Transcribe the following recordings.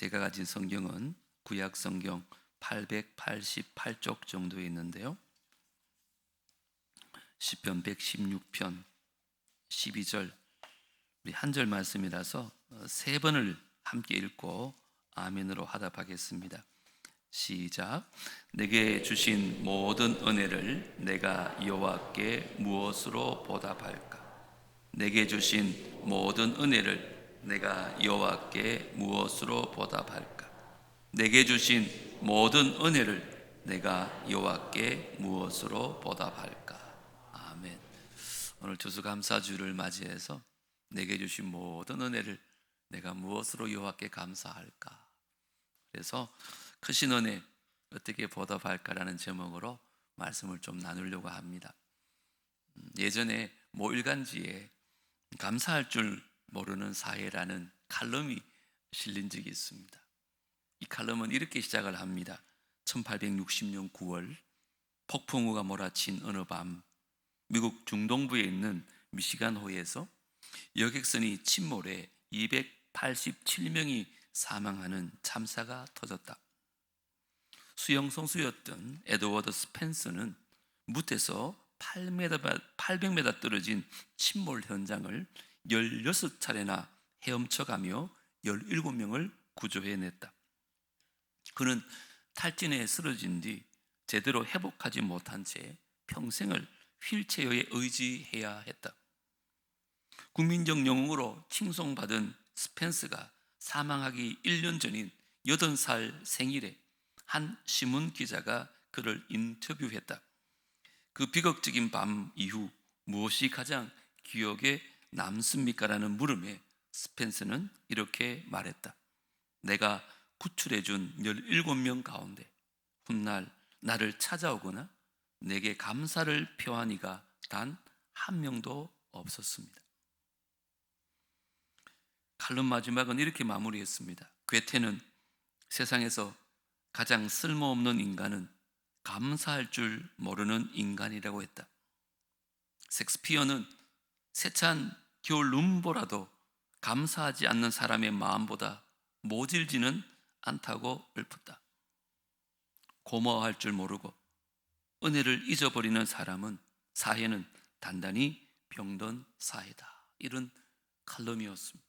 제가 가진 성경은 구약 성경 888쪽 정도에 있는데요. 시편 116편 12절, 우리 한 절 말씀이라서 세 번을 함께 읽고 아멘으로 화답하겠습니다. 시작. 내게 주신 모든 은혜를 내가 여호와께 무엇으로 보답할까? 내게 주신 모든 은혜를 내가 여호와께 무엇으로 보답할까? 내게 주신 모든 은혜를 내가 여호와께 무엇으로 보답할까? 아멘. 오늘 추수감사주를 맞이해서 내게 주신 모든 은혜를 내가 무엇으로 여호와께 감사할까? 그래서 크신 은혜 어떻게 보답할까라는 제목으로 말씀을 좀 나누려고 합니다. 예전에 모 일간지에 감사할 줄 모르는 사회라는 칼럼이 실린 적이 있습니다. 이 칼럼은 이렇게 시작을 합니다. 1860년 9월 폭풍우가 몰아친 어느 밤, 미국 중동부에 있는 미시간호에서 여객선이 침몰해 287명이 사망하는 참사가 터졌다. 수영 선수였던 에드워드 스펜서는 무태에서 800m 떨어진 침몰 현장을 16차례나 헤엄쳐가며 17명을 구조해냈다. 그는 탈진에 쓰러진 뒤 제대로 회복하지 못한 채 평생을 휠체어에 의지해야 했다. 국민적 영웅으로 칭송받은 스펜스가 사망하기 1년 전인 80살 생일에 한 신문 기자가 그를 인터뷰했다. 그 비극적인 밤 이후 무엇이 가장 기억에 남습니까? 라는 물음에 스펜스는 이렇게 말했다. 내가 구출해준 17명 가운데 훗날 나를 찾아오거나 내게 감사를 표한 이가 단 한 명도 없었습니다. 칼럼 마지막은 이렇게 마무리했습니다. 괴테는 세상에서 가장 쓸모없는 인간은 감사할 줄 모르는 인간이라고 했다. 섹스피어는 세찬 겨울 눈보라도 감사하지 않는 사람의 마음보다 모질지는 않다고 읊었다. 고마워할 줄 모르고 은혜를 잊어버리는 사회는 단단히 병든 사회다. 이런 칼럼이었습니다.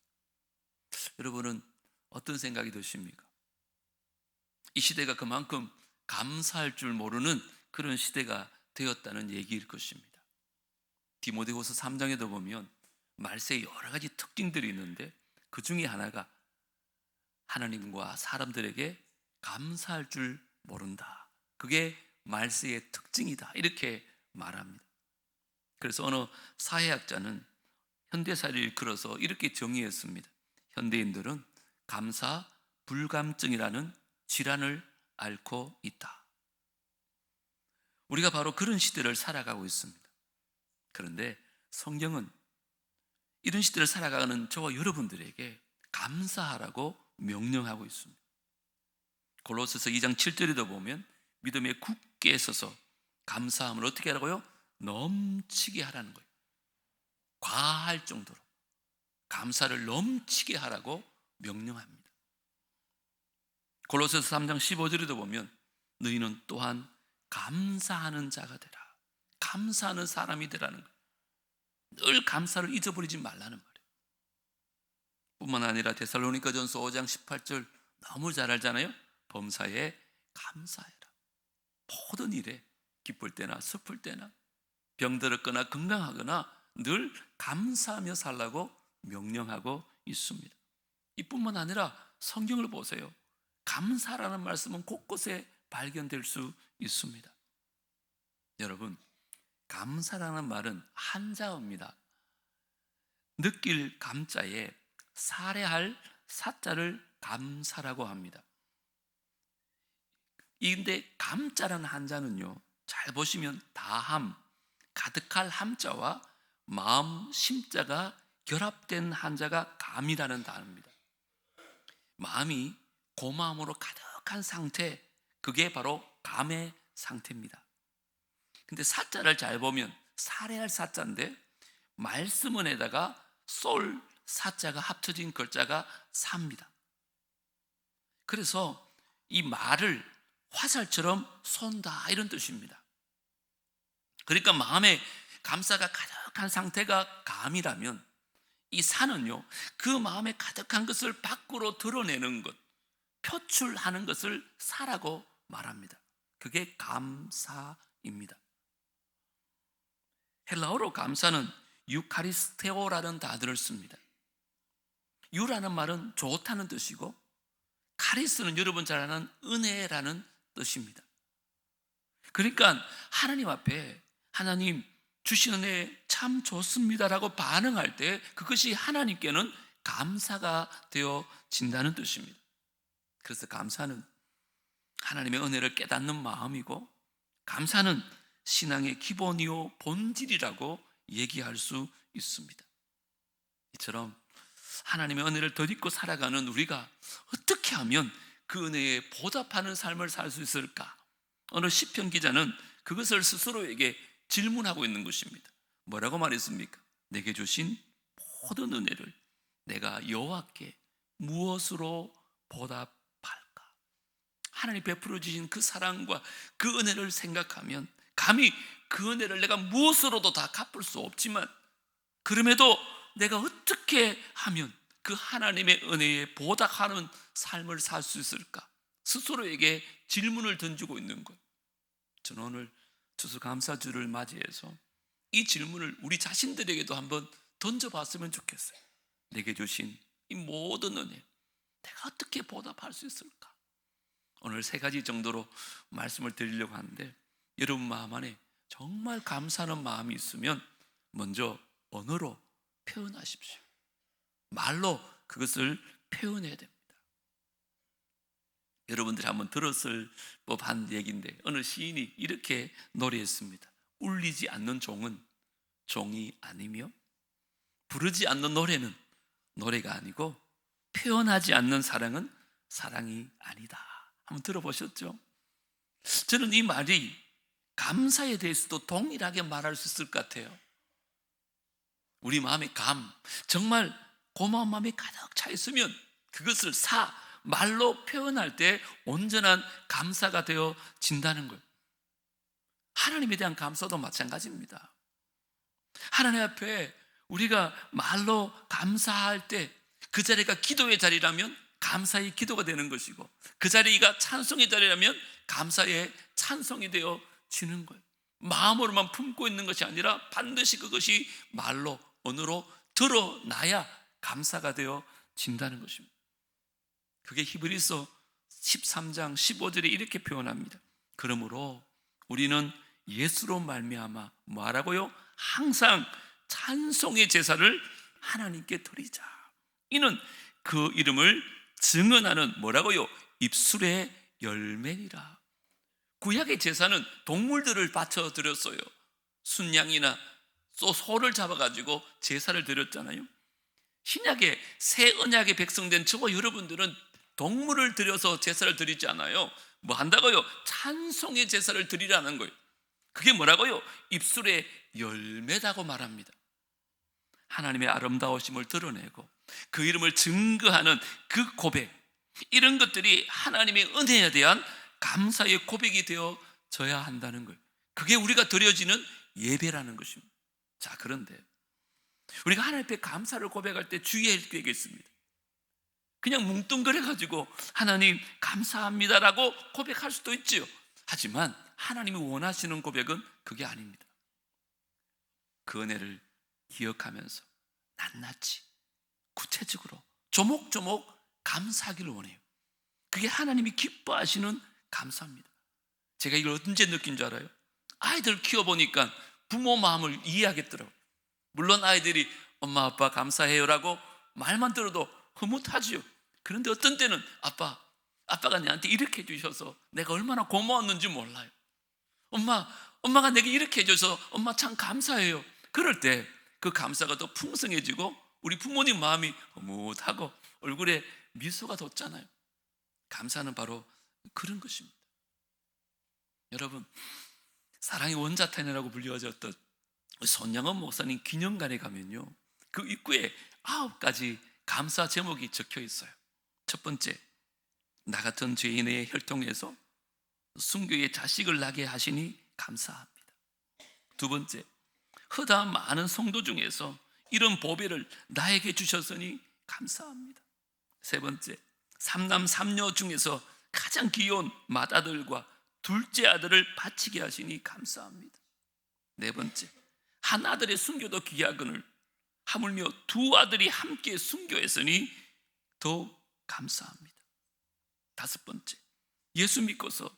여러분은 어떤 생각이 드십니까? 이 시대가 그만큼 감사할 줄 모르는 그런 시대가 되었다는 얘기일 것입니다. 디모데후서 3장에도 보면 말세에 여러 가지 특징들이 있는데 그 중에 하나가 하나님과 사람들에게 감사할 줄 모른다. 그게 말세의 특징이다. 이렇게 말합니다. 그래서 어느 사회학자는 현대사를 일컬어서 이렇게 정의했습니다. 현대인들은 감사 불감증이라는 질환을 앓고 있다. 우리가 바로 그런 시대를 살아가고 있습니다. 그런데 성경은 이런 시대를 살아가는 저와 여러분들에게 감사하라고 명령하고 있습니다. 골로새서 2장 7절에도 보면 믿음에 굳게 서서 감사함을 어떻게 하라고요? 넘치게 하라는 거예요. 과할 정도로 감사를 넘치게 하라고 명령합니다. 골로새서 3장 15절에도 보면 너희는 또한 감사하는 자가 되라. 감사하는 사람이 되라는 거예요. 늘 감사를 잊어버리지 말라는 말이에요. 뿐만 아니라 데살로니가전서 5장 18절 너무 잘 알잖아요. 범사에 감사해라. 모든 일에 기쁠 때나 슬플 때나 병들었거나 건강하거나 늘 감사하며 살라고 명령하고 있습니다. 이뿐만 아니라 성경을 보세요. 감사라는 말씀은 곳곳에 발견될 수 있습니다. 여러분, 감사라는 말은 한자어입니다. 느낄 감자에 살해할 사자를 감사라고 합니다. 근데 감자라는 한자는요, 잘 보시면 다함, 가득할 함자와 마음 심자가 결합된 한자가 감이라는 단어입니다. 마음이 고마움으로 가득한 상태, 그게 바로 감의 상태입니다. 근데 사자를 잘 보면 살해할 사자인데 말씀은에다가 쏠 사자가 합쳐진 글자가 사입니다. 그래서 이 말을 화살처럼 쏜다 이런 뜻입니다. 그러니까 마음에 감사가 가득한 상태가 감이라면 이 사는요, 그 마음에 가득한 것을 밖으로 드러내는 것, 표출하는 것을 사라고 말합니다. 그게 감사입니다. 헬라어로 감사는 유카리스테오라는 단어를 씁니다. 유라는 말은 좋다는 뜻이고, 카리스는 여러분 잘 아는 은혜라는 뜻입니다. 그러니까 하나님 앞에 하나님 주신 은혜 참 좋습니다라고 반응할 때 그것이 하나님께는 감사가 되어진다는 뜻입니다. 그래서 감사는 하나님의 은혜를 깨닫는 마음이고, 감사는 신앙의 기본이요 본질이라고 얘기할 수 있습니다. 이처럼 하나님의 은혜를 덧입고 살아가는 우리가 어떻게 하면 그 은혜에 보답하는 삶을 살 수 있을까? 어느 시편 기자는 그것을 스스로에게 질문하고 있는 것입니다. 뭐라고 말했습니까? 내게 주신 모든 은혜를 내가 여호와께 무엇으로 보답할까? 하나님 베풀어 주신 그 사랑과 그 은혜를 생각하면 감히 그 은혜를 내가 무엇으로도 다 갚을 수 없지만, 그럼에도 내가 어떻게 하면 그 하나님의 은혜에 보답하는 삶을 살 수 있을까? 스스로에게 질문을 던지고 있는 것. 저는 오늘 추수감사주를 맞이해서 이 질문을 우리 자신들에게도 한번 던져봤으면 좋겠어요. 내게 주신 이 모든 은혜 내가 어떻게 보답할 수 있을까? 오늘 3가지 정도로 말씀을 드리려고 하는데, 여러분 마음 안에 정말 감사하는 마음이 있으면 먼저 언어로 표현하십시오. 말로 그것을 표현해야 됩니다. 여러분들이 한번 들었을 법한 얘기인데, 어느 시인이 이렇게 노래했습니다. 울리지 않는 종은 종이 아니며, 부르지 않는 노래는 노래가 아니고, 표현하지 않는 사랑은 사랑이 아니다. 한번 들어보셨죠? 저는 이 말이 감사에 대해서도 동일하게 말할 수 있을 것 같아요. 우리 마음의 정말 고마운 마음이 가득 차 있으면 그것을 말로 표현할 때 온전한 감사가 되어진다는 거예요. 하나님에 대한 감사도 마찬가지입니다. 하나님 앞에 우리가 말로 감사할 때 그 자리가 기도의 자리라면 감사의 기도가 되는 것이고, 그 자리가 찬송의 자리라면 감사의 찬송이 되어지는 거예요. 마음으로만 품고 있는 것이 아니라 반드시 그것이 말로, 언어로 드러나야 감사가 되어진다는 것입니다. 그게 히브리서 13장 15절에 이렇게 표현합니다. 그러므로 우리는 예수로 말미암아 뭐하라고요? 항상 찬송의 제사를 하나님께 드리자. 이는 그 이름을 증언하는 뭐라고요? 입술의 열매니라. 구약의 제사는 동물들을 바쳐 드렸어요. 순양이나 소를 잡아가지고 제사를 드렸잖아요. 신약의 새 언약의 백성된 저와 여러분들은 동물을 들여서 제사를 드리지 않아요. 뭐 한다고요? 찬송의 제사를 드리라는 거예요. 그게 뭐라고요? 입술의 열매라고 말합니다. 하나님의 아름다우심을 드러내고 그 이름을 증거하는 그 고백, 이런 것들이 하나님의 은혜에 대한 감사의 고백이 되어져야 한다는 거예요. 그게 우리가 드려지는 예배라는 것입니다. 자, 그런데 우리가 하나님 앞에 감사를 고백할 때 주의해야 할 게 있습니다. 그냥 뭉뚱그려가지고 하나님 감사합니다라고 고백할 수도 있지요. 하지만 하나님이 원하시는 고백은 그게 아닙니다. 그 은혜를 기억하면서 낱낱이 구체적으로 조목조목 감사하기를 원해요. 그게 하나님이 기뻐하시는 감사입니다. 제가 이걸 언제 느낀 줄 알아요? 아이들 키워보니까 부모 마음을 이해하겠더라고요. 물론 아이들이 엄마 아빠 감사해요라고 말만 들어도 흐뭇하지요. 그런데 어떤 때는 아빠가 내한테 이렇게 해주셔서 내가 얼마나 고마웠는지 몰라요. 엄마가 내게 이렇게 해줘서 엄마 참 감사해요. 그럴 때 그 감사가 더 풍성해지고 우리 부모님 마음이 흐뭇하고 얼굴에 미소가 돋잖아요. 감사는 바로 그런 것입니다. 여러분, 사랑의 원자탄이라고 불려졌던 손양원 목사님 기념관에 가면요, 그 입구에 9가지 감사 제목이 적혀 있어요. 첫 번째, 나 같은 죄인의 혈통에서 순교의 자식을 낳게 하시니 감사합니다. 두 번째, 허다한 많은 성도 중에서 이런 보배를 나에게 주셨으니 감사합니다. 세 번째, 삼남 삼녀 중에서 가장 귀여운 맏아들과 둘째 아들을 바치게 하시니 감사합니다. 네 번째, 한 아들의 순교도 귀하거늘 하물며 두 아들이 함께 순교했으니 더 감사합니다. 다섯 번째, 예수 믿고서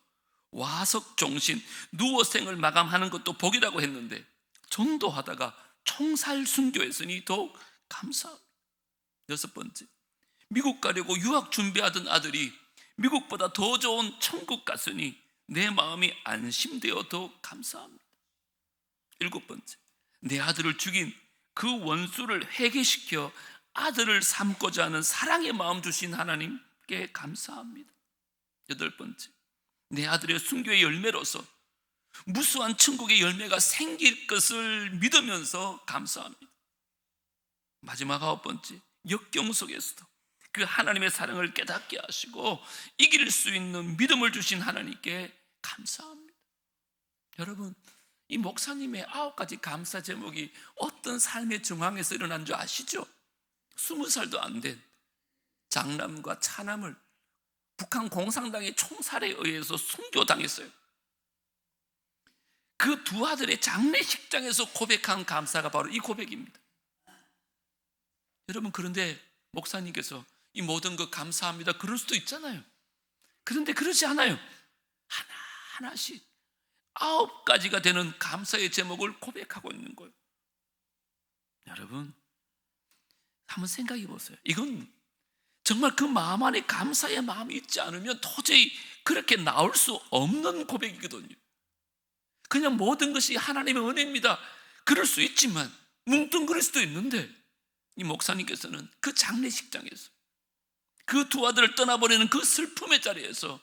와석 종신 누워 생을 마감하는 것도 복이라고 했는데 전도하다가 총살 순교했으니 더욱 감사합니다. 여섯 번째, 미국 가려고 유학 준비하던 아들이 미국보다 더 좋은 천국 갔으니 내 마음이 안심되어 더욱 감사합니다. 일곱 번째, 내 아들을 죽인 그 원수를 회개시켜 아들을 삼고자 하는 사랑의 마음 주신 하나님께 감사합니다. 여덟 번째, 내 아들의 순교의 열매로서 무수한 천국의 열매가 생길 것을 믿으면서 감사합니다. 마지막 아홉 번째, 역경 속에서도 그 하나님의 사랑을 깨닫게 하시고 이길 수 있는 믿음을 주신 하나님께 감사합니다. 여러분, 이 목사님의 9가지 감사 제목이 어떤 삶의 정황에서 일어난 줄 아시죠? 20살도 안 된 장남과 차남을 북한 공산당의 총살에 의해서 순교당했어요. 그 두 아들의 장례식장에서 고백한 감사가 바로 이 고백입니다. 여러분, 그런데 목사님께서 이 모든 것 감사합니다 그럴 수도 있잖아요. 그런데 그러지 않아요. 하나하나씩 9가지가 되는 감사의 제목을 고백하고 있는 거예요. 여러분, 한번 생각해 보세요. 이건 정말 그 마음 안에 감사의 마음이 있지 않으면 도저히 그렇게 나올 수 없는 고백이거든요. 그냥 모든 것이 하나님의 은혜입니다 그럴 수 있지만 뭉뚱그릴 수도 있는데, 이 목사님께서는 그 장례식장에서 그 두 아들을 떠나버리는 그 슬픔의 자리에서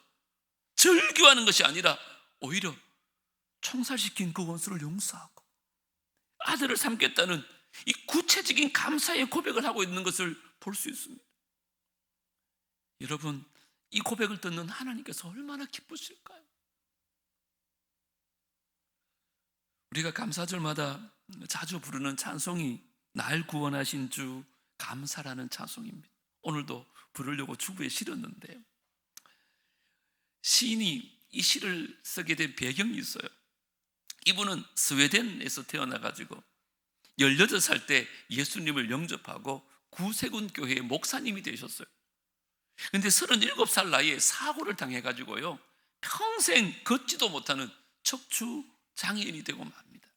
절규하는 것이 아니라 오히려 총살시킨 그 원수를 용서하고 아들을 삼겠다는 이 구체적인 감사의 고백을 하고 있는 것을 볼 수 있습니다. 여러분, 이 고백을 듣는 하나님께서 얼마나 기쁘실까요? 우리가 감사절마다 자주 부르는 찬송이 날 구원하신 주 감사라는 찬송입니다. 오늘도 부르려고 주부에 실었는데요, 시인이 이 시를 쓰게 된 배경이 있어요. 이분은 스웨덴에서 태어나가지고 18살 때 예수님을 영접하고 구세군 교회의 목사님이 되셨어요. 그런데 37살 나이에 사고를 당해가지고요, 평생 걷지도 못하는 척추 장애인이 되고 맙니다.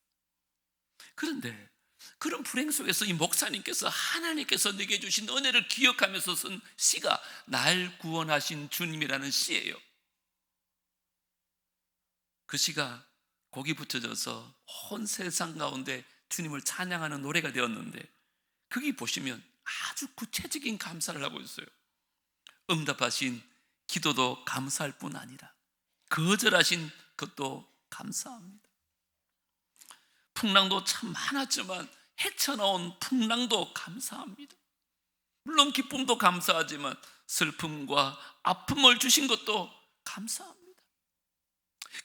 그런데 그런 불행 속에서 이 목사님께서 하나님께서 내게 주신 은혜를 기억하면서 쓴 시가 날 구원하신 주님이라는 시예요. 그 시가 곡이 붙여져서 온 세상 가운데 주님을 찬양하는 노래가 되었는데, 거기 보시면 아주 구체적인 감사를 하고 있어요. 응답하신 기도도 감사할 뿐 아니라 거절하신 것도 감사합니다. 풍랑도 참 많았지만 헤쳐나온 풍랑도 감사합니다. 물론 기쁨도 감사하지만 슬픔과 아픔을 주신 것도 감사합니다.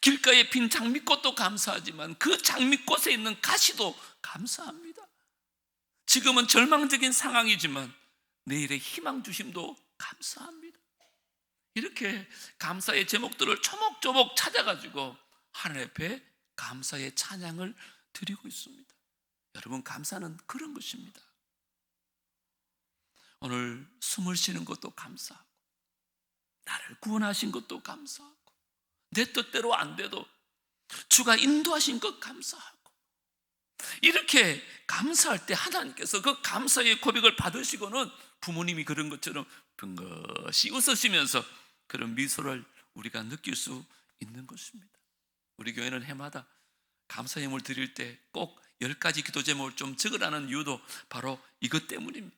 길가에 핀 장미꽃도 감사하지만 그 장미꽃에 있는 가시도 감사합니다. 지금은 절망적인 상황이지만 내일의 희망 주심도 감사합니다. 이렇게 감사의 제목들을 조목조목 찾아가지고 하나님 앞에 감사의 찬양을 드리고 있습니다. 여러분, 감사는 그런 것입니다. 오늘 숨을 쉬는 것도 감사하고, 나를 구원하신 것도 감사하고, 내 뜻대로 안 돼도 주가 인도하신 것 감사하고, 이렇게 감사할 때 하나님께서 그 감사의 고백을 받으시고는 부모님이 그런 것처럼 빙긋이 웃으시면서 그런 미소를 우리가 느낄 수 있는 것입니다. 우리 교회는 해마다 감사 예물 드릴 때 꼭 10가지 기도 제목을 좀 적으라는 이유도 바로 이것 때문입니다.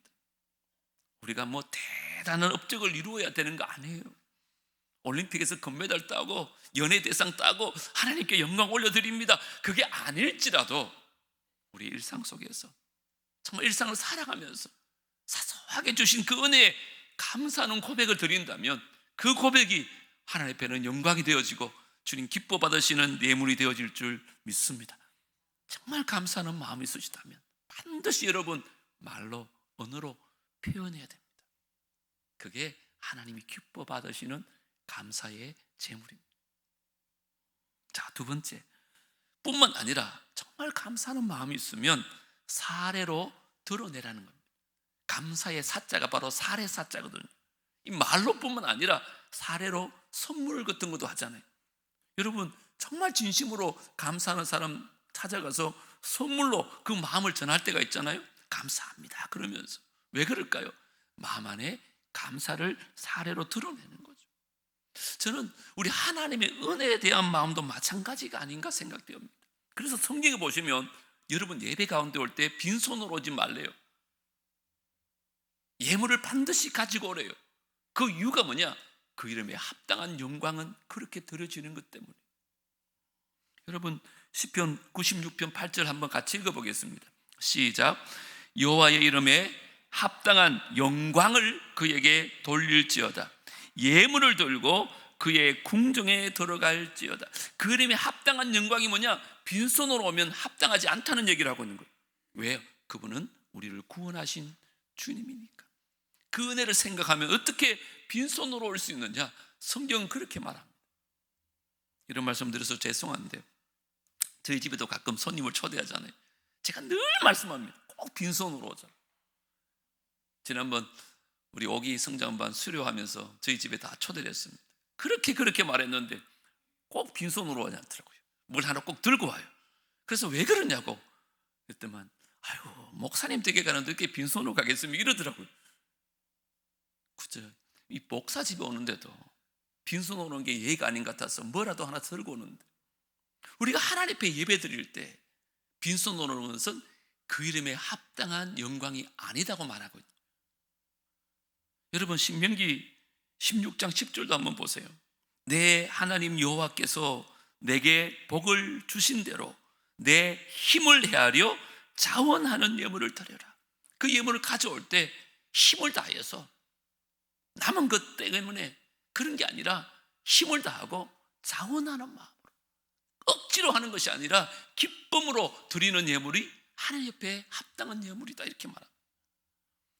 우리가 뭐 대단한 업적을 이루어야 되는 거 아니에요. 올림픽에서 금메달 따고 연예대상 따고 하나님께 영광 올려드립니다. 그게 아닐지라도 우리 일상 속에서 정말 일상을 살아가면서 사소하게 주신 그 은혜에 감사하는 고백을 드린다면 그 고백이 하나님 앞에는 영광이 되어지고 주님 기뻐 받으시는 예물이 되어질 줄 믿습니다. 정말 감사하는 마음이 있으시다면 반드시 여러분 말로, 언어로 표현해야 됩니다. 그게 하나님이 기뻐 받으시는 감사의 제물입니다. 자, 두 번째, 뿐만 아니라 정말 감사하는 마음이 있으면 사례로 드러내라는 겁니다. 감사의 사자가 바로 사례 사자거든요. 이 말로뿐만 아니라 사례로 선물 같은 것도 하잖아요. 여러분 정말 진심으로 감사하는 사람 찾아가서 선물로 그 마음을 전할 때가 있잖아요. 감사합니다 그러면서. 왜 그럴까요? 마음 안에 감사를 사례로 드러내는 거죠. 저는 우리 하나님의 은혜에 대한 마음도 마찬가지가 아닌가 생각됩니다. 그래서 성경에 보시면 여러분 예배 가운데 올 때 빈손으로 오지 말래요. 예물을 반드시 가지고 오래요. 그 이유가 뭐냐? 그 이름에 합당한 영광은 그렇게 드려지는 것 때문에. 여러분 시편 96편 8절 한번 같이 읽어보겠습니다. 시작. 여호와의 이름에 합당한 영광을 그에게 돌릴지어다. 예물을 들고 그의 궁정에 들어갈지어다. 그 이름에 합당한 영광이 뭐냐? 빈손으로 오면 합당하지 않다는 얘기를 하고 있는 거예요. 왜요? 그분은 우리를 구원하신 주님이니까. 그 은혜를 생각하면 어떻게 빈손으로 올 수 있느냐? 성경은 그렇게 말합니다. 이런 말씀 드려서 죄송한데요, 저희 집에도 가끔 손님을 초대하잖아요. 제가 늘 말씀합니다. 꼭 빈손으로 오자. 지난번 우리 오기 성장반 수료하면서 저희 집에 다 초대를 했습니다. 그렇게 말했는데 꼭 빈손으로 오지 않더라고요. 뭘 하나 꼭 들고 와요. 그래서 왜 그러냐고 그랬더만, 아이고 목사님 댁에 가는데 이렇게 빈손으로 가겠습니까? 이러더라고요. 그죠? 이 목사 집에 오는데도 빈손으로 오는 게 예의가 아닌 것 같아서 뭐라도 하나 들고 오는데, 우리가 하나님 앞에 예배 드릴 때 빈손으로 오는 것은 그 이름에 합당한 영광이 아니다고 말하고 있어요. 여러분 신명기 16장 10절도 한번 보세요. 내 하나님 여호와께서 내게 복을 주신 대로 내 힘을 헤아려 자원하는 예물을 드려라. 그 예물을 가져올 때 힘을 다해서, 남은 것 때문에 그런 게 아니라 힘을 다하고 자원하는 마음으로, 억지로 하는 것이 아니라 기쁨으로 드리는 예물이 하나님 옆에 합당한 예물이다, 이렇게 말합니다.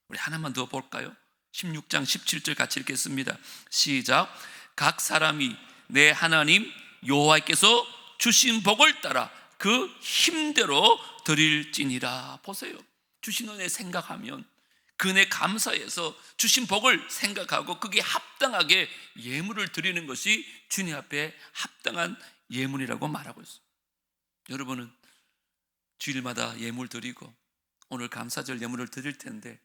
우리 하나만 더 볼까요? 16장 17절 같이 읽겠습니다. 시작. 각 사람이 내 하나님 여호와께서 주신 복을 따라 그 힘대로 드릴지니라. 보세요. 주신 은혜 생각하면 그 은혜 감사해서 주신 복을 생각하고 그게 합당하게 예물을 드리는 것이 주님 앞에 합당한 예물이라고 말하고 있어요. 여러분은 주일마다 예물 드리고 오늘 감사절 예물을 드릴 텐데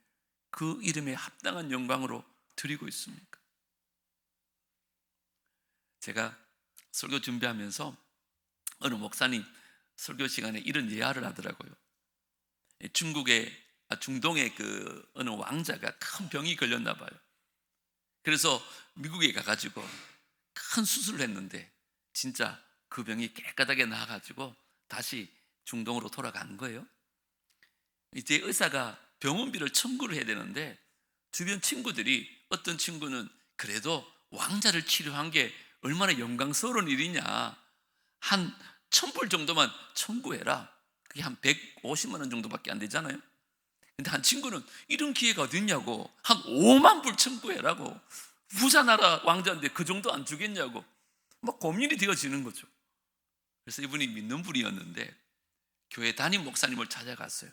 그 이름에 합당한 영광으로 드리고 있습니까? 제가 설교 준비하면서 어느 목사님 설교 시간에 이런 예화를 하더라고요. 중동의 그 어느 왕자가 큰 병이 걸렸나 봐요. 그래서 미국에 가가지고 큰 수술을 했는데 진짜 그 병이 깨끗하게 나아가지고 다시 중동으로 돌아간 거예요. 이제 의사가 병원비를 청구를 해야 되는데 주변 친구들이, 어떤 친구는 그래도 왕자를 치료한 게 얼마나 영광스러운 일이냐, 한 1,000불 정도만 청구해라. 그게 한 150만 원 정도밖에 안 되잖아요. 근데 한 친구는 이런 기회가 어디 있냐고, 한 5만 불 청구해라고, 부자 나라 왕자인데 그 정도 안 주겠냐고 막 고민이 되어지는 거죠. 그래서 이분이 믿는 분이었는데 교회 담임 목사님을 찾아갔어요.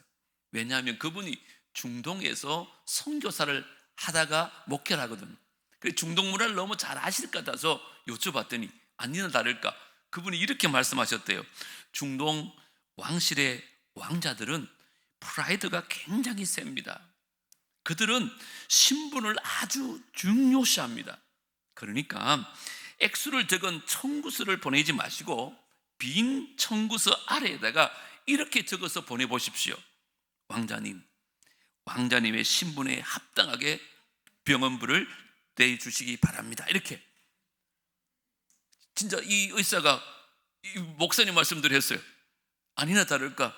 왜냐하면 그분이 중동에서 선교사를 하다가 목회를 하거든요. 그래서 중동 문화를 너무 잘 아실 것 같아서 여쭤봤더니 아니나 다를까 그분이 이렇게 말씀하셨대요. 중동 왕실의 왕자들은 프라이드가 굉장히 셉니다. 그들은 신분을 아주 중요시합니다. 그러니까 액수를 적은 청구서를 보내지 마시고 빈 청구서 아래에다가 이렇게 적어서 보내보십시오. 왕자님의 신분에 합당하게 병원비를 내주시기 바랍니다. 이렇게. 진짜 이 의사가 이 목사님 말씀대로 했어요. 아니나 다를까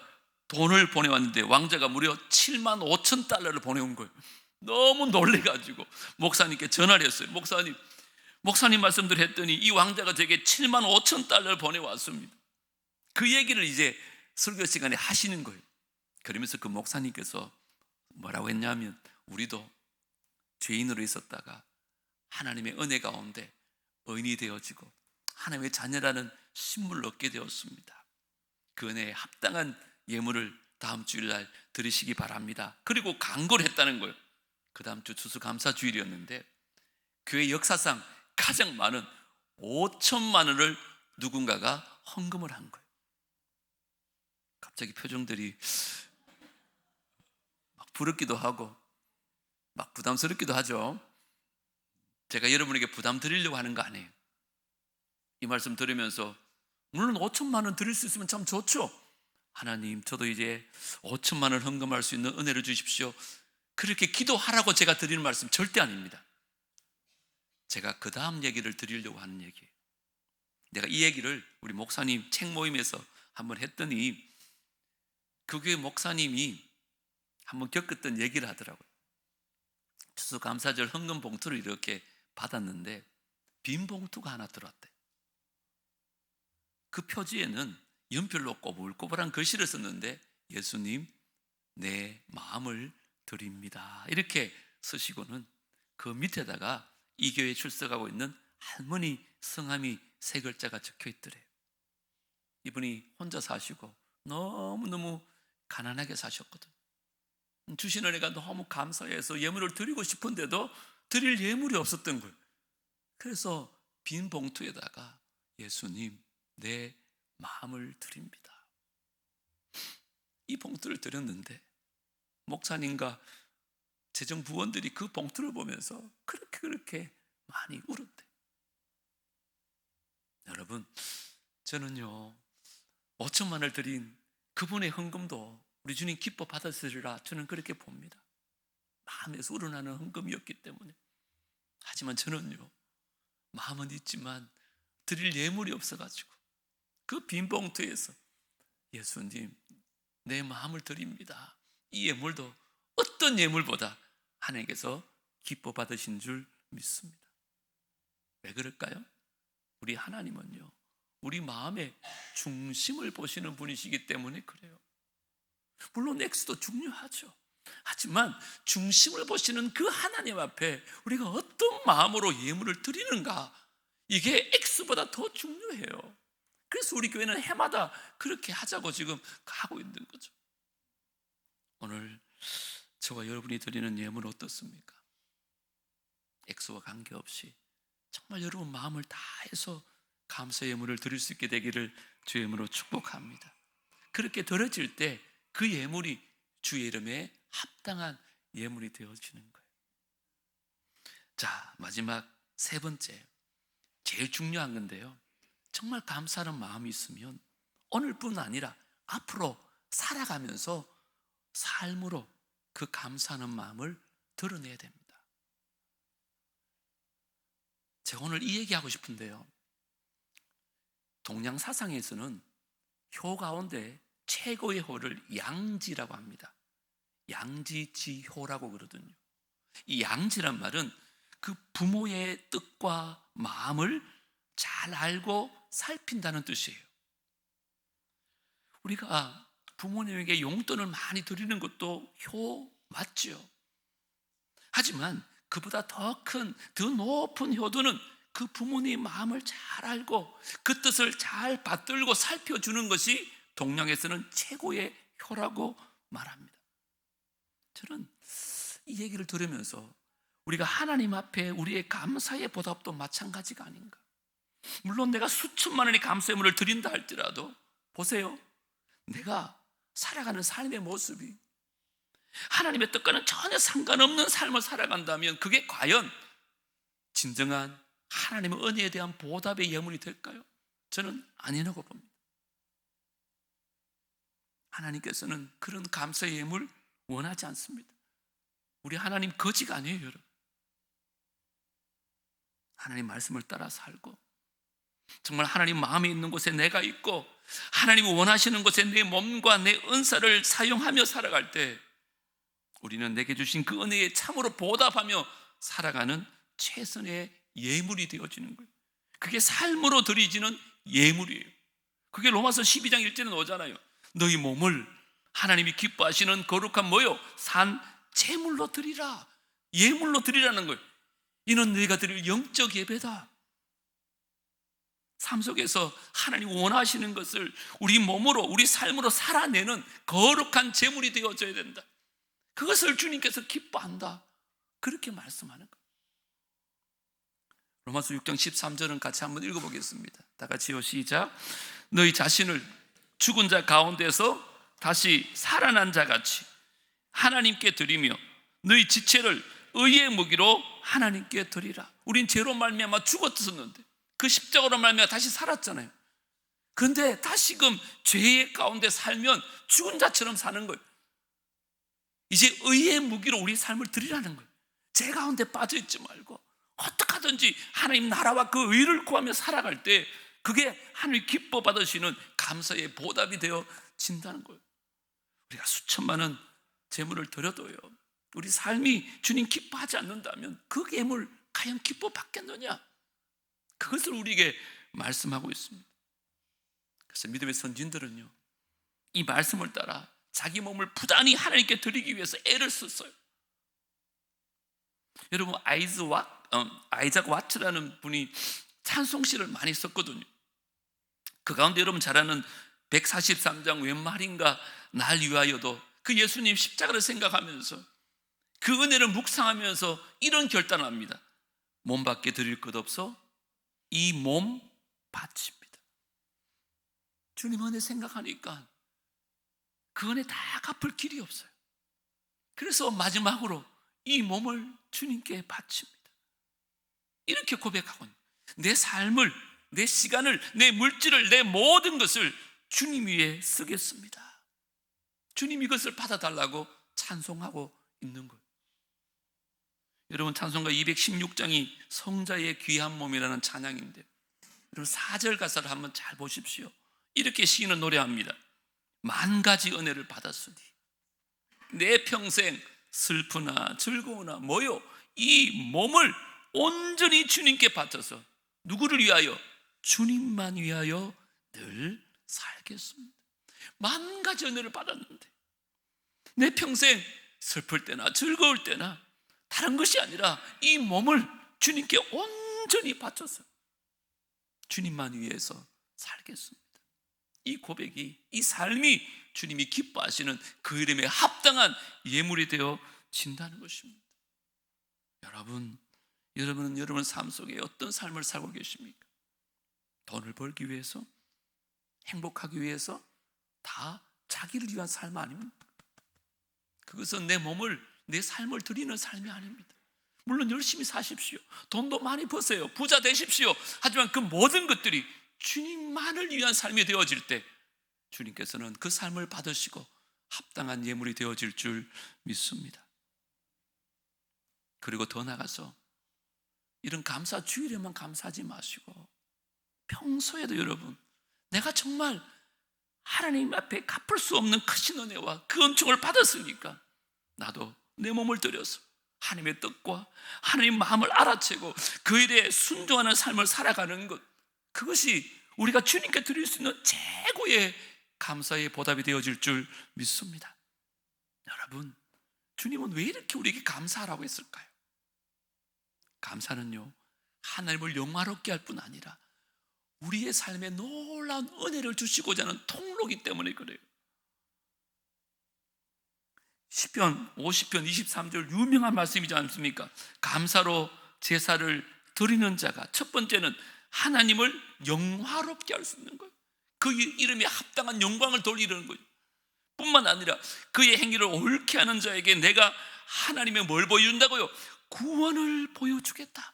돈을 보내왔는데 왕자가 무려 7만 5천 달러를 보내온 거예요. 너무 놀래가지고 목사님께 전화를 했어요. 목사님, 목사님 말씀대로 했더니 이 왕자가 제게 7만 5천 달러를 보내왔습니다. 그 얘기를 이제 설교 시간에 하시는 거예요. 그러면서 그 목사님께서 뭐라고 했냐면, 우리도 죄인으로 있었다가 하나님의 은혜 가운데 의인이 되어지고 하나님의 자녀라는 신분을 얻게 되었습니다. 그 은혜에 합당한 예물을 다음 주일날 드리시기 바랍니다. 그리고 강구를 했다는 거예요. 그 다음 주 추수감사주일이었는데 교회 역사상 가장 많은 5천만 원을 누군가가 헌금을 한 거예요. 갑자기 표정들이 막 부럽기도 하고 막 부담스럽기도 하죠. 제가 여러분에게 부담 드리려고 하는 거 아니에요. 이 말씀 들으면서 물론 5천만 원 드릴 수 있으면 참 좋죠. 하나님, 저도 이제 5천만 원 헌금할 수 있는 은혜를 주십시오. 그렇게 기도하라고 제가 드리는 말씀 절대 아닙니다. 제가 그 다음 얘기를 드리려고 하는 얘기예요. 내가 이 얘기를 우리 목사님 책 모임에서 한번 했더니 그 교회 목사님이 한번 겪었던 얘기를 하더라고요. 추수감사절 헌금 봉투를 이렇게 받았는데 빈 봉투가 하나 들어왔대. 그 표지에는 연필로 꼬불꼬불한 글씨를 썼는데 예수님, 내 마음을 드립니다, 이렇게 쓰시고는 그 밑에다가 이 교회에 출석하고 있는 할머니 성함이 3글자가 적혀 있더래요. 이분이 혼자 사시고 너무너무 가난하게 사셨거든. 주신 은혜가 너무 감사해서 예물을 드리고 싶은데도 드릴 예물이 없었던 거예요. 그래서 빈 봉투에다가 예수님, 내 마음을 드립니다. 이 봉투를 드렸는데 목사님과 재정부원들이 그 봉투를 보면서 그렇게 많이 울었대. 여러분, 저는요 5천만 원을 드린 그분의 헌금도 우리 주님 기뻐 받았으리라 저는 그렇게 봅니다. 마음에서 우러나는 헌금이었기 때문에. 하지만 저는요 마음은 있지만 드릴 예물이 없어가지고 그 빈 봉투에서 예수님, 내 마음을 드립니다, 이 예물도 어떤 예물보다 하나님께서 기뻐 받으신 줄 믿습니다. 왜 그럴까요? 우리 하나님은요 우리 마음의 중심을 보시는 분이시기 때문에 그래요. 물론 액수도 중요하죠. 하지만 중심을 보시는 그 하나님 앞에 우리가 어떤 마음으로 예물을 드리는가, 이게 액수보다 더 중요해요. 그래서 우리 교회는 해마다 그렇게 하자고 지금 하고 있는 거죠. 오늘 저와 여러분이 드리는 예물 어떻습니까? 액수와 관계없이 정말 여러분 마음을 다해서 감사 예물을 드릴 수 있게 되기를 주의 이름으로 축복합니다. 그렇게 드려질 때 그 예물이 주의 이름에 합당한 예물이 되어지는 거예요. 자, 마지막 3번째, 제일 중요한 건데요, 정말 감사하는 마음이 있으면 오늘뿐 아니라 앞으로 살아가면서 삶으로 그 감사하는 마음을 드러내야 됩니다. 제가 오늘 이 얘기하고 싶은데요, 동양 사상에서는 효 가운데 최고의 효를 양지라고 합니다. 양지지효라고 그러거든요. 이 양지란 말은 그 부모의 뜻과 마음을 잘 알고 살핀다는 뜻이에요. 우리가 부모님에게 용돈을 많이 드리는 것도 효 맞죠. 하지만 그보다 더 큰, 더 높은 효도는 그 부모님의 마음을 잘 알고 그 뜻을 잘 받들고 살펴주는 것이 동양에서는 최고의 효라고 말합니다. 저는 이 얘기를 들으면서 우리가 하나님 앞에 우리의 감사의 보답도 마찬가지가 아닌가. 물론 내가 수천만 원의 감사예물을 드린다 할지라도 보세요, 내가 살아가는 삶의 모습이 하나님의 뜻과는 전혀 상관없는 삶을 살아간다면 그게 과연 진정한 하나님의 은혜에 대한 보답의 예물이 될까요? 저는 아니라고 봅니다. 하나님께서는 그런 감사의 예물 원하지 않습니다. 우리 하나님 거지가 아니에요, 여러분. 하나님 말씀을 따라 살고 정말 하나님 마음에 있는 곳에 내가 있고 하나님이 원하시는 곳에 내 몸과 내 은사를 사용하며 살아갈 때 우리는 내게 주신 그 은혜에 참으로 보답하며 살아가는 최선의 예물이 되어지는 거예요. 그게 삶으로 드리지는 예물이에요. 그게 로마서 12장 1절에 나오잖아요. 너희 몸을 하나님이 기뻐하시는 거룩한 뭐요? 산 제물로 드리라. 예물로 드리라는 거예요. 이는 너희가 드릴 영적 예배다. 삶 속에서 하나님 원하시는 것을 우리 몸으로, 우리 삶으로 살아내는 거룩한 제물이 되어져야 된다. 그것을 주님께서 기뻐한다. 그렇게 말씀하는 거예요. 로마서 6장 13절은 같이 한번 읽어보겠습니다. 다 같이요, 시작. 너희 자신을 죽은 자 가운데서 다시 살아난 자같이 하나님께 드리며 너희 지체를 의의 무기로 하나님께 드리라. 우린 죄로 말미암아 죽었었는데 그 십자가로 말미암아 다시 살았잖아요. 그런데 다시금 죄의 가운데 살면 죽은 자처럼 사는 거예요. 이제 의의 무기로 우리 삶을 드리라는 거예요. 죄 가운데 빠져있지 말고 어떻게 하든지 하나님 나라와 그 의를 구하며 살아갈 때 그게 하나님 기뻐 받으시는 감사의 보답이 되어진다는 거예요. 우리가 수천만 원 재물을 드려도요, 우리 삶이 주님 기뻐하지 않는다면 그 예물 과연 기뻐 받겠느냐? 그것을 우리에게 말씀하고 있습니다. 그래서 믿음의 선진들은요, 이 말씀을 따라 자기 몸을 부단히 하나님께 드리기 위해서 애를 썼어요. 여러분, 아이작 와트라는 분이 찬송시를 많이 썼거든요. 그 가운데 여러분 잘 아는 143장 웬 말인가 날 위하여도 그 예수님 십자가를 생각하면서 그 은혜를 묵상하면서 이런 결단을 합니다. 몸밖에 드릴 것 없어 이 몸 바칩니다. 주님 은혜 생각하니까 그 은혜 다 갚을 길이 없어요. 그래서 마지막으로 이 몸을 주님께 바칩니다. 이렇게 고백하고 내 삶을, 내 시간을, 내 물질을, 내 모든 것을 주님 위에 쓰겠습니다. 주님 이것을 받아달라고 찬송하고 있는 거예요. 여러분, 찬송가 216장이 성자의 귀한 몸이라는 찬양인데, 여러분 4절 가사를 한번 잘 보십시오. 이렇게 시인은 노래합니다. 만 가지 은혜를 받았으니 내 평생 슬프나 즐거우나 뭐요? 이 몸을 온전히 주님께 바쳐서 누구를 위하여? 주님만 위하여 늘 살겠습니다. 만 가지 은혜를 받았는데 내 평생 슬플 때나 즐거울 때나 다른 것이 아니라 이 몸을 주님께 온전히 바쳐서 주님만 위해서 살겠습니다. 이 고백이, 이 삶이 주님이 기뻐하시는 그 이름에 합당한 예물이 되어진다는 것입니다. 여러분은 여러분 삶 속에 어떤 삶을 살고 계십니까? 돈을 벌기 위해서? 행복하기 위해서? 다 자기를 위한 삶 아닙니까? 그것은 내 몸을, 내 삶을 드리는 삶이 아닙니다. 물론 열심히 사십시오. 돈도 많이 버세요. 부자 되십시오. 하지만 그 모든 것들이 주님만을 위한 삶이 되어질 때 주님께서는 그 삶을 받으시고 합당한 예물이 되어질 줄 믿습니다. 그리고 더 나아가서 이런 감사 주일에만 감사하지 마시고 평소에도 여러분, 내가 정말 하나님 앞에 갚을 수 없는 크신 은혜와 그 은총을 받았으니까 나도 내 몸을 들여서 하나님의 뜻과 하나님의 마음을 알아채고 그 일에 순종하는 삶을 살아가는 것, 그것이 우리가 주님께 드릴 수 있는 최고의 감사의 보답이 되어질 줄 믿습니다. 여러분, 주님은 왜 이렇게 우리에게 감사하라고 했을까요? 감사는요, 하나님을 영화롭게 할 뿐 아니라 우리의 삶에 놀라운 은혜를 주시고자 하는 통로이기 때문에 그래요. 시편 50편 23절 유명한 말씀이지 않습니까? 감사로 제사를 드리는 자가 첫 번째는 하나님을 영화롭게 할 수 있는 거예요. 그 이름에 합당한 영광을 돌리는 거예요. 뿐만 아니라 그의 행위를 옳게 하는 자에게 내가 하나님의 뭘 보여준다고요? 구원을 보여주겠다.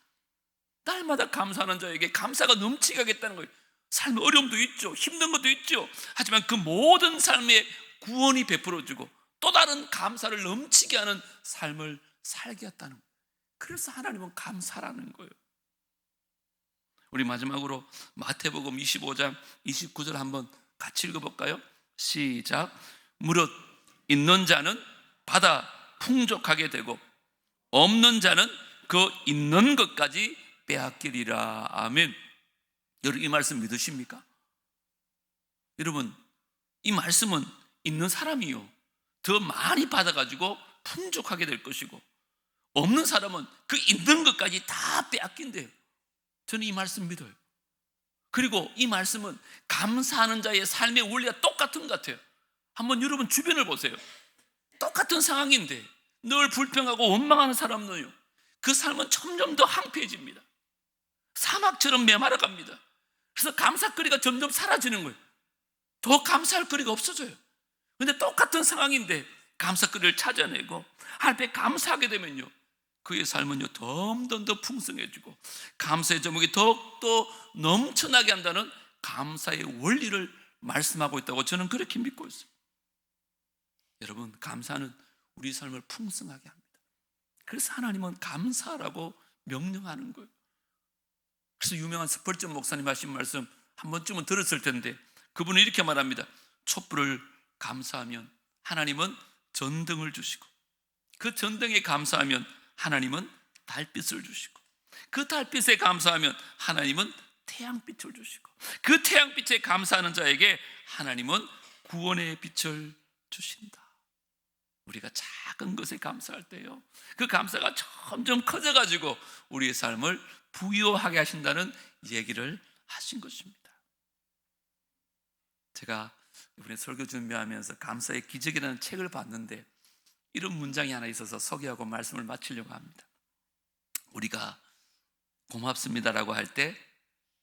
날마다 감사하는 자에게 감사가 넘치게 하겠다는 거예요. 삶의 어려움도 있죠, 힘든 것도 있죠. 하지만 그 모든 삶에 구원이 베풀어주고 또 다른 감사를 넘치게 하는 삶을 살게 했다는 거예요. 그래서 하나님은 감사라는 거예요. 우리 마지막으로 마태복음 25장 29절 한번 같이 읽어볼까요? 시작. 무릇 있는 자는 받아 풍족하게 되고 없는 자는 그 있는 것까지 빼앗기리라. 아멘. 여러분 이 말씀 믿으십니까? 여러분 이 말씀은 있는 사람이요 더 많이 받아가지고 풍족하게 될 것이고, 없는 사람은 그 있는 것까지 다 빼앗긴대요. 저는 이 말씀 믿어요. 그리고 이 말씀은 감사하는 자의 삶의 원리가 똑같은 것 같아요. 한번 여러분 주변을 보세요. 똑같은 상황인데 늘 불평하고 원망하는 사람은요, 그 삶은 점점 더 황폐해집니다. 사막처럼 메마라 갑니다. 그래서 감사거리가 점점 사라지는 거예요. 더 감사할 거리가 없어져요. 근데 똑같은 상황인데 감사거리를 찾아내고 하나님께 감사하게 되면요, 그의 삶은요 점점 더 풍성해지고 감사의 제목이 더욱더 넘쳐나게 한다는 감사의 원리를 말씀하고 있다고 저는 그렇게 믿고 있습니다. 여러분, 감사는 우리 삶을 풍성하게 합니다. 그래서 하나님은 감사하라고 명령하는 거예요. 그래서 유명한 스펄전 목사님 하신 말씀 한 번쯤은 들었을 텐데, 그분은 이렇게 말합니다. 촛불을 감사하면 하나님은 전등을 주시고, 그 전등에 감사하면 하나님은 달빛을 주시고, 그 달빛에 감사하면 하나님은 태양빛을 주시고, 그 태양빛에 감사하는 자에게 하나님은 구원의 빛을 주신다. 우리가 작은 것에 감사할 때요, 그 감사가 점점 커져가지고 우리의 삶을 부유하게 하신다는 얘기를 하신 것입니다. 제가 이번에 설교 준비하면서 감사의 기적이라는 책을 봤는데 이런 문장이 하나 있어서 소개하고 말씀을 마치려고 합니다. 우리가 고맙습니다라고 할 때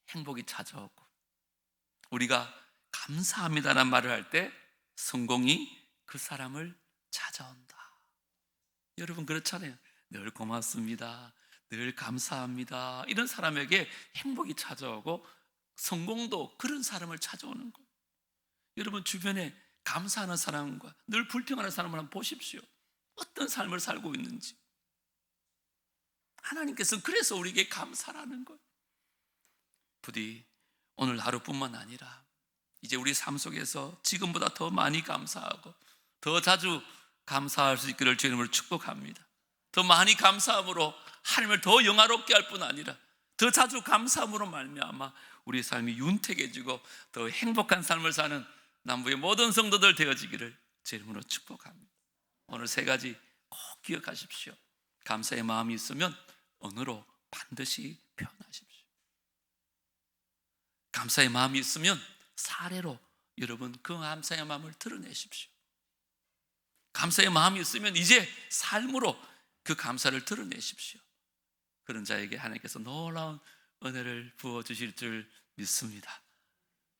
행복이 찾아오고, 우리가 감사합니다라는 말을 할 때 성공이 그 사람을 찾아온다. 여러분 그렇잖아요. 늘 고맙습니다, 늘 감사합니다, 이런 사람에게 행복이 찾아오고 성공도 그런 사람을 찾아오는 거예요. 여러분 주변에 감사하는 사람과 늘 불평하는 사람을 한번 보십시오. 어떤 삶을 살고 있는지. 하나님께서는 그래서 우리에게 감사라는 거예요. 부디 오늘 하루뿐만 아니라 이제 우리 삶 속에서 지금보다 더 많이 감사하고 더 자주 감사할 수 있기를 주의 이름으로 축복합니다. 더 많이 감사함으로 하나님을 더 영화롭게 할 뿐 아니라 더 자주 감사함으로 말미암아 우리 삶이 윤택해지고 더 행복한 삶을 사는 남부의 모든 성도들 되어지기를 주의 이름으로 축복합니다. 오늘 세 가지 꼭 기억하십시오. 감사의 마음이 있으면 언어로 반드시 표현하십시오. 감사의 마음이 있으면 사례로 여러분 그 감사의 마음을 드러내십시오. 감사의 마음이 있으면 이제 삶으로 그 감사를 드러내십시오. 그런 자에게 하나님께서 놀라운 은혜를 부어주실 줄 믿습니다.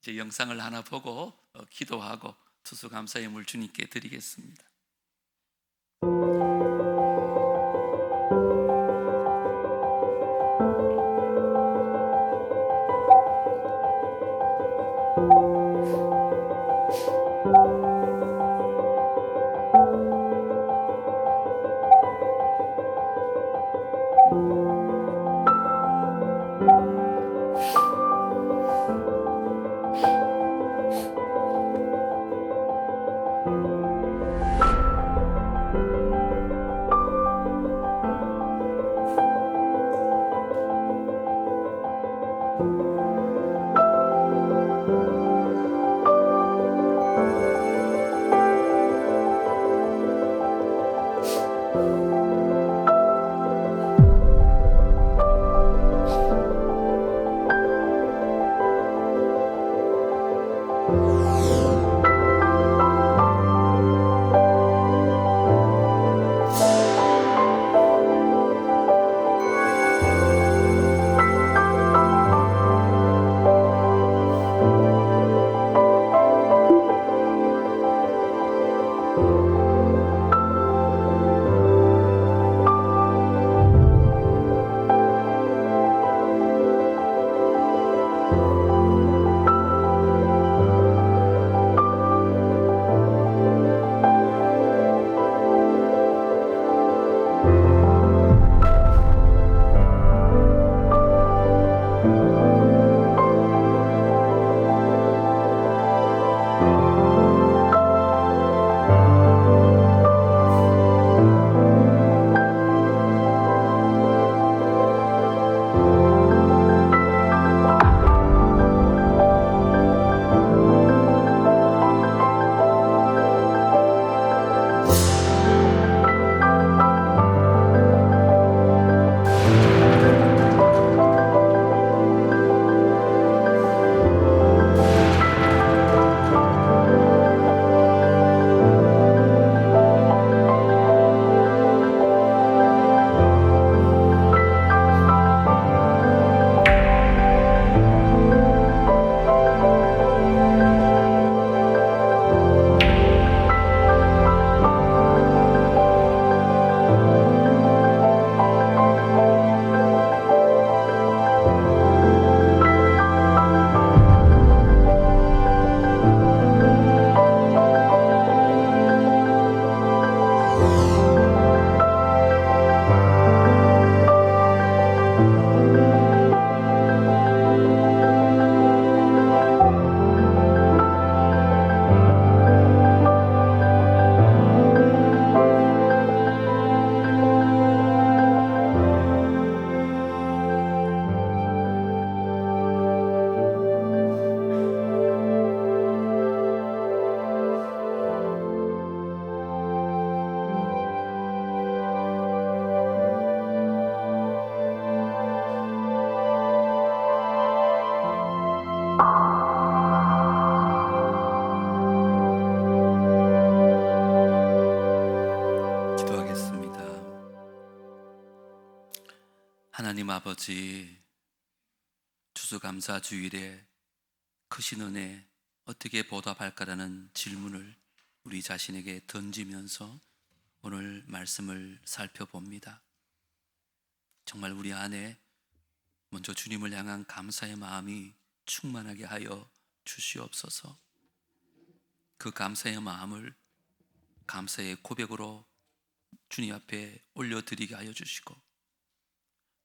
이제 영상을 하나 보고 기도하고 추수감사의 물 주님께 드리겠습니다. 기도하겠습니다. 하나님 아버지, 추수감사 주일에 크신 은혜 어떻게 보답할까라는 질문을 우리 자신에게 던지면서 오늘 말씀을 살펴봅니다. 정말 우리 안에 먼저 주님을 향한 감사의 마음이 충만하게 하여 주시옵소서. 그 감사의 마음을 감사의 고백으로 주님 앞에 올려드리게 하여 주시고,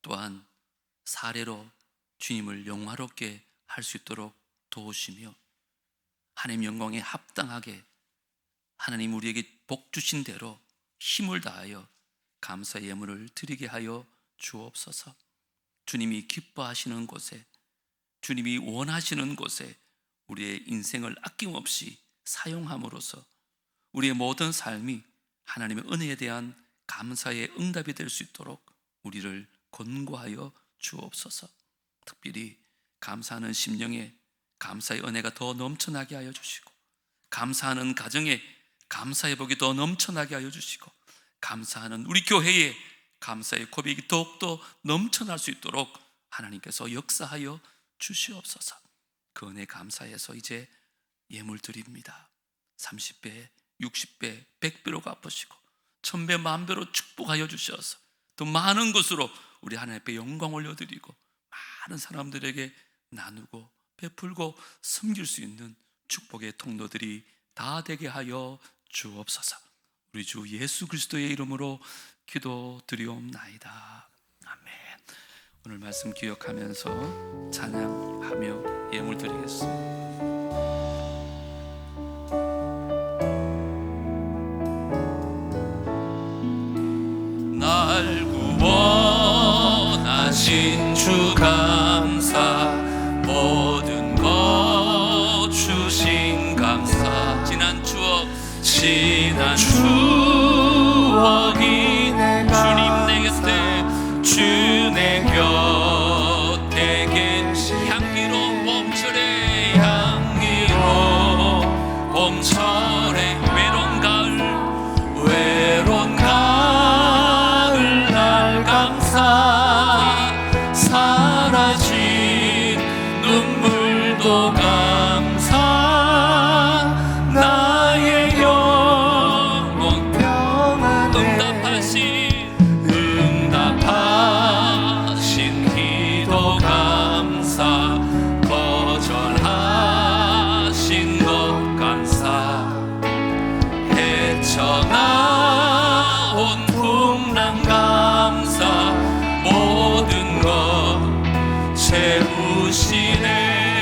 또한 사례로 주님을 영화롭게 할 수 있도록 도우시며, 하나님 영광에 합당하게 하나님 우리에게 복 주신 대로 힘을 다하여 감사의 예물을 드리게 하여 주옵소서. 주님이 기뻐하시는 곳에, 주님이 원하시는 곳에 우리의 인생을 아낌없이 사용함으로써 우리의 모든 삶이 하나님의 은혜에 대한 감사의 응답이 될 수 있도록 우리를 권고하여 주옵소서. 특별히 감사하는 심령에 감사의 은혜가 더 넘쳐나게 하여 주시고, 감사하는 가정에 감사의 복이 더 넘쳐나게 하여 주시고, 감사하는 우리 교회에 감사의 고백이 더욱더 넘쳐날 수 있도록 하나님께서 역사하여 주시옵소서. 그 은혜 감사해서 이제 예물 드립니다. 30배, 60배, 100배로 갚으시고 1000배, 10,000배로 축복하여 주셔서 더 많은 것으로 우리 하나님 앞에 영광 올려드리고 많은 사람들에게 나누고 베풀고 섬길 수 있는 축복의 통로들이 다 되게 하여 주옵소서. 우리 주 예수 그리스도의 이름으로 기도드리옵나이다. 아멘. 오늘 말씀 기억하면서 찬양하며 예물 드리겠습니다. 날 구원하신 주 감사, 모든 것 주신 감사. 지난 추억이 주님 내 곁에, 주 내 곁에 계신 향기로운 봄철의 향기로운 봄철의 외로운 가을 날 감사, 사라진 눈물도 감사, 나의 영혼 응답하신 기도 감사, 거절하신 것 감사, 헤쳐나온 풍랑 감사, 모든 것 채우시네.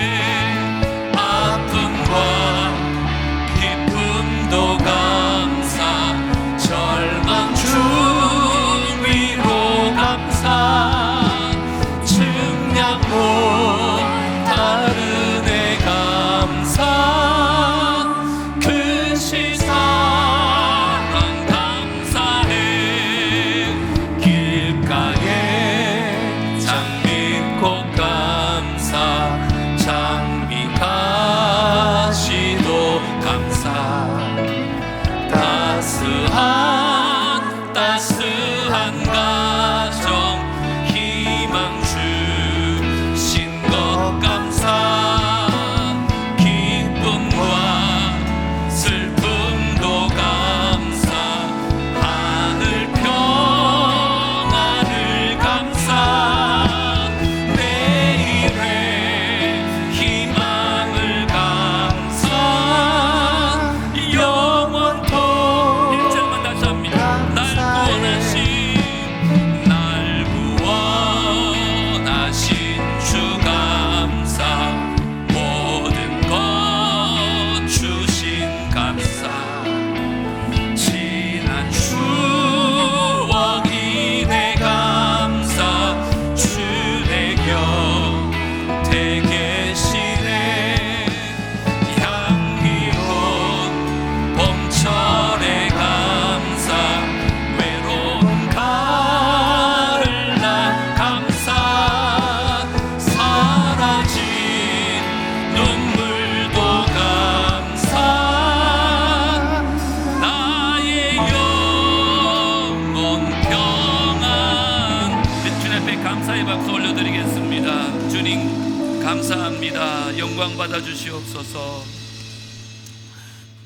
감사합니다. 영광 받아 주시옵소서.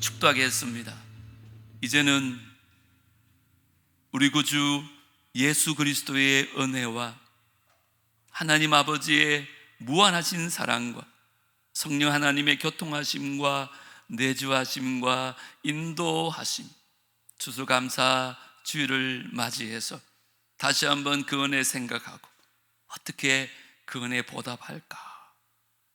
축도하겠습니다. 이제는 우리 구주 예수 그리스도의 은혜와 하나님 아버지의 무한하신 사랑과 성령 하나님의 교통하심과 내주하심과 인도하심, 추수감사 주일을 맞이해서 다시 한번 그 은혜 생각하고 어떻게 그 은혜에 보답할까,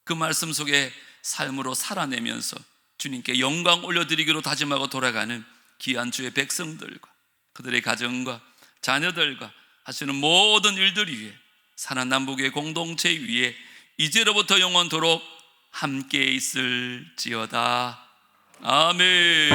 그 말씀 속에 삶으로 살아내면서 주님께 영광 올려드리기로 다짐하고 돌아가는 귀한 주의 백성들과 그들의 가정과 자녀들과 하시는 모든 일들 위에, 산하남북의 공동체 위에 이제로부터 영원토록 함께 있을지어다. 아멘.